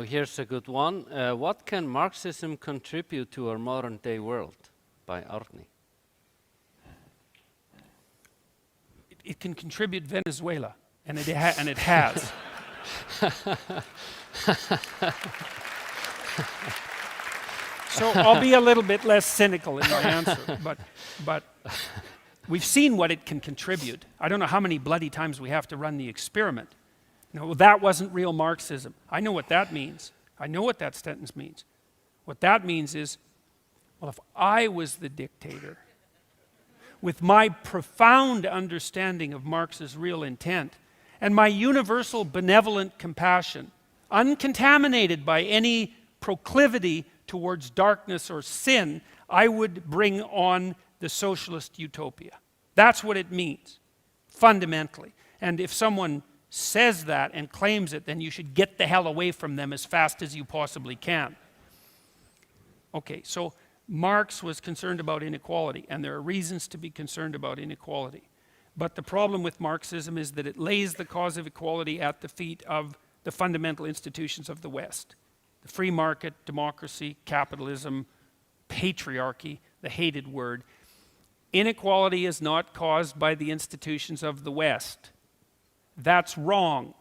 here's a good one. What can Marxism contribute to our modern day world? By Arni. It can contribute Venezuela, and it has. So I'll be a little bit less cynical in my answer, but we've seen what it can contribute. I don't know how many bloody times we have to run the experiment. No, that wasn't real Marxism. I know what that means. I know what that sentence means. What that means is, well, if I was the dictator, with my profound understanding of Marx's real intent, and my universal benevolent compassion, uncontaminated by any proclivity towards darkness or sin, I would bring on the socialist utopia. That's what it means, fundamentally. And if someone says that and claims it, then you should get the hell away from them as fast as you possibly can. Okay, so Marx was concerned about inequality, and there are reasons to be concerned about inequality. But the problem with Marxism is that it lays the cause of equality at the feet of the fundamental institutions of the West. The free market, democracy, capitalism, patriarchy, the hated word. Inequality is not caused by the institutions of the West. That's wrong.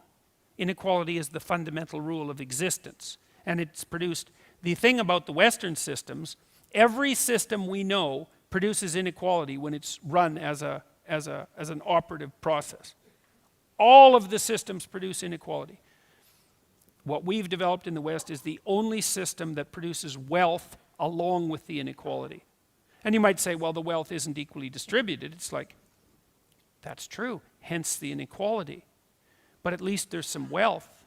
Inequality is the fundamental rule of existence. And it's produced, the thing about the Western systems, every system we know produces inequality when it's run as an operative process. All of the systems produce inequality. What we've developed in the West is the only system that produces wealth along with the inequality. And you might say, well, the wealth isn't equally distributed. It's like, that's true, hence the inequality. But at least there's some wealth.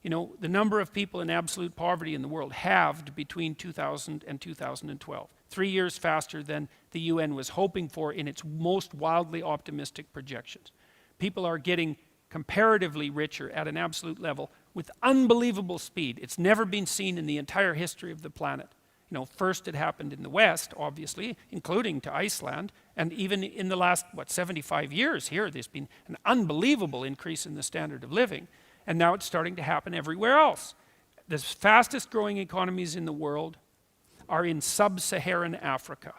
You know, the number of people in absolute poverty in the world halved between 2000 and 2012. 3 years faster than the UN was hoping for in its most wildly optimistic projections. People are getting comparatively richer at an absolute level with unbelievable speed. It's never been seen in the entire history of the planet. You know, first it happened in the West, obviously, including to Iceland, and even in the last, 75 years here, there's been an unbelievable increase in the standard of living, and now it's starting to happen everywhere else. The fastest growing economies in the world are in sub-Saharan Africa.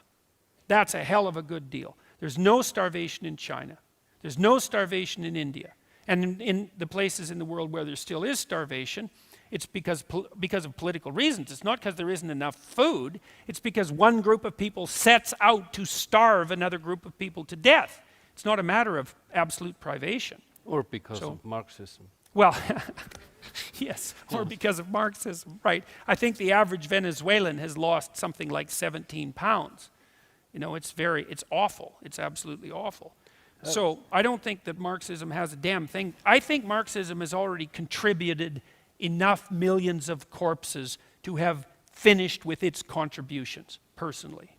That's a hell of a good deal. There's no starvation in China. There's no starvation in India. And in the places in the world where there still is starvation, it's because of political reasons. It's not because there isn't enough food. It's because one group of people sets out to starve another group of people to death. It's not a matter of absolute privation. Or because of Marxism. Well, yes, or because of Marxism, right. I think the average Venezuelan has lost something like 17 pounds. You know, it's awful. It's absolutely awful. So I don't think that Marxism has a damn thing. I think Marxism has already contributed enough millions of corpses to have finished with its contributions, personally.